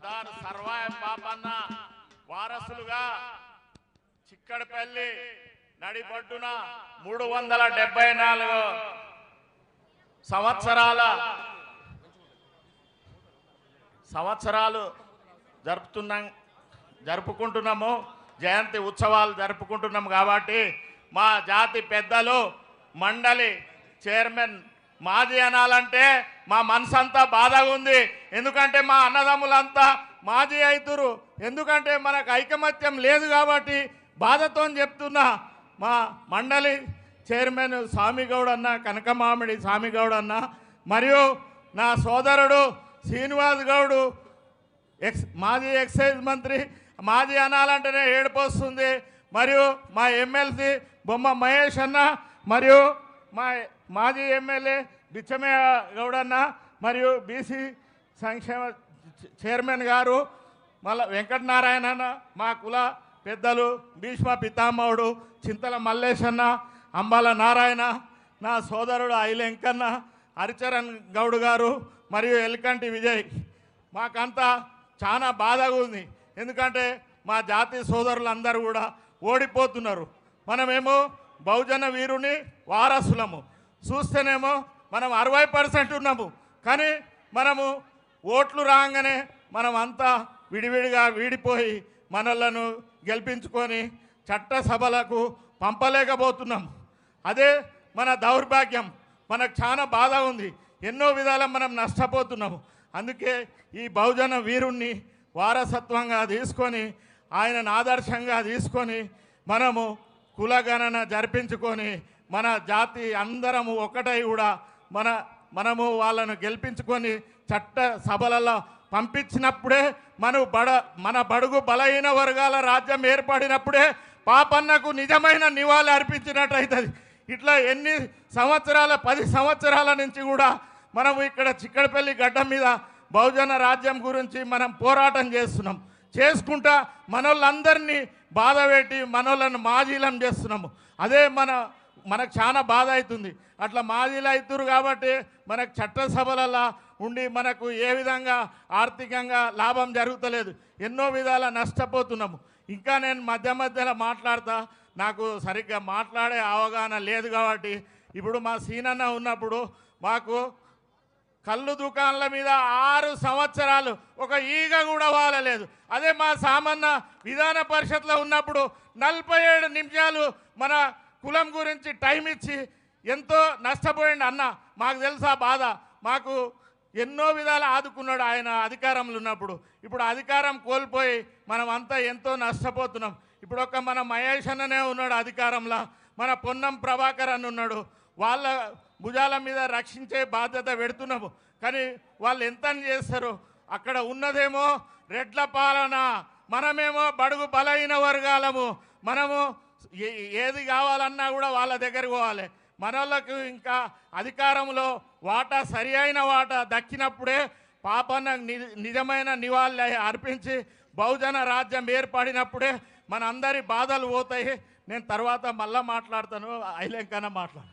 సర్దార్ సర్వాయ పాపన్న వారసులుగా చిక్కడపల్లి నడిబొడ్డున 374 సంవత్సరాలు జరుపుకుంటున్నాము. జయంతి ఉత్సవాలు జరుపుకుంటున్నాము కాబట్టి మా జాతి పెద్దలు మండలి చైర్మన్ మాజీ అనాలంటే మా మనసంతా బాధగా ఉంది. ఎందుకంటే మా అన్నదమ్ములంతా మాజీ అవుతురు. ఎందుకంటే మనకు ఐకమత్యం లేదు కాబట్టి బాధతో చెప్తున్నా. మా మండలి చైర్మన్ స్వామిగౌడ్ అన్న, కనకమామిడి స్వామిగౌడ్ అన్న, మరియు నా సోదరుడు శ్రీనివాస్ గౌడు మాజీ ఎక్సైజ్ మంత్రి, మాజీ అనాలంటేనే ఏడుపు వస్తుంది. మరియు మా ఎమ్మెల్సీ బొమ్మ మహేష్ అన్న, మరియు మా మాజీ ఎమ్మెల్యే బిచ్చమే గౌడన్న, మరియు బీసీ సంక్షేమ చైర్మన్ గారు మళ్ళా వెంకటనారాయణ అన్న, మా కుల పెద్దలు భీష్మ పితామహుడు చింతల మల్లేశన్న, అంబాల నారాయణ, నా సోదరుడు ఐలెంకన్న, హరిచరణ్ గౌడ్ గారు, మరియు ఎల్కంటి విజయ్. మాకంతా చాలా బాధగా ఉంది. ఎందుకంటే మా జాతి సోదరులందరూ కూడా ఓడిపోతున్నారు. మనమేమో బహుజన వీరుని వారసులము. చూస్తేనేమో మనం 60% ఉన్నాము. కానీ మనము ఓట్లు రాగానే మనం అంతా విడివిడిగా వీడిపోయి మనలను గెలిపించుకొని చట్టసభలకు పంపలేకపోతున్నాము. అదే మన దౌర్భాగ్యం. మనకు చాలా బాధ ఉంది. ఎన్నో విధాల మనం నష్టపోతున్నాము. అందుకే ఈ బహుజన వీరుణ్ణి వారసత్వంగా తీసుకొని, ఆయనను ఆదర్శంగా తీసుకొని మనము కులగణన జరిపించుకొని మన జాతి అందరము ఒకటై కూడా మనము వాళ్ళను గెలిపించుకొని చట్ట సభలలో పంపించినప్పుడే మన బడుగు బలహీన వర్గాల రాజ్యం ఏర్పడినప్పుడే పాపన్నకు నిజమైన నివాళి అర్పించినట్టు అవుతుంది. ఇట్లా ఎన్ని సంవత్సరాల 10 సంవత్సరాల నుంచి కూడా మనము ఇక్కడ చిక్కడపల్లి గడ్డ మీద బహుజన రాజ్యం గురించి మనం పోరాటం చేస్తున్నాం. చేసుకుంటా మనోళ్ళందరినీ బాధ పెట్టి మనోళ్ళను మాజీలం చేస్తున్నాము. అదే మనకు చాలా బాధ అవుతుంది. అట్లా మాజీలు అవుతురు కాబట్టి మనకు చట్టసభలలో ఉండి మనకు ఏ విధంగా ఆర్థికంగా లాభం జరుగుతలేదు. ఎన్నో విధాల నష్టపోతున్నాము. ఇంకా నేను మధ్యలో మాట్లాడతా. నాకు సరిగ్గా మాట్లాడే అవగాహన లేదు కాబట్టి ఇప్పుడు మా సీనన్న ఉన్నప్పుడు మాకు కళ్ళు దుకాణాల మీద 6 సంవత్సరాలు ఒక ఈగ కూడా వాలలేదు. అదే మా సామాన్య విధాన పరిషత్లో ఉన్నప్పుడు 47 నిమిషాలు మన కులం గురించి టైం ఇచ్చి ఎంతో నష్టపోయింది అన్న. మాకు తెలుసా బాధ. మాకు ఎన్నో విధాలు ఆదుకున్నాడు ఆయన అధికారంలో ఉన్నప్పుడు. ఇప్పుడు అధికారం కోల్పోయి మనం అంతా ఎంతో నష్టపోతున్నాం. ఇప్పుడు మన మహేష్ అన్ననే ఉన్నాడు అధికారంలో, మన పొన్నం ప్రభాకర్ అన్న ఉన్నాడు. వాళ్ళ భుజాల మీద రక్షించే బాధ్యత పెడుతున్నాము. కానీ వాళ్ళు ఎంత చేస్తారు? అక్కడ ఉన్నదేమో రెడ్ల పాలన, మనమేమో బడుగు బలహీన వర్గాలము. మనము ఏది కావాలన్నా కూడా వాళ్ళ దగ్గరికి పోవాలి. మనోళ్ళకు ఇంకా అధికారంలో వాటా సరి అయిన వాటా దక్కినప్పుడే పాపన్న నిజమైన నివాళి అర్పించి బహుజన రాజ్యం ఏర్పడినప్పుడే మన అందరి బాధలు పోతాయి. నేను తర్వాత మళ్ళా మాట్లాడతాను. ఐలెంకన్నా మాట్లాడు.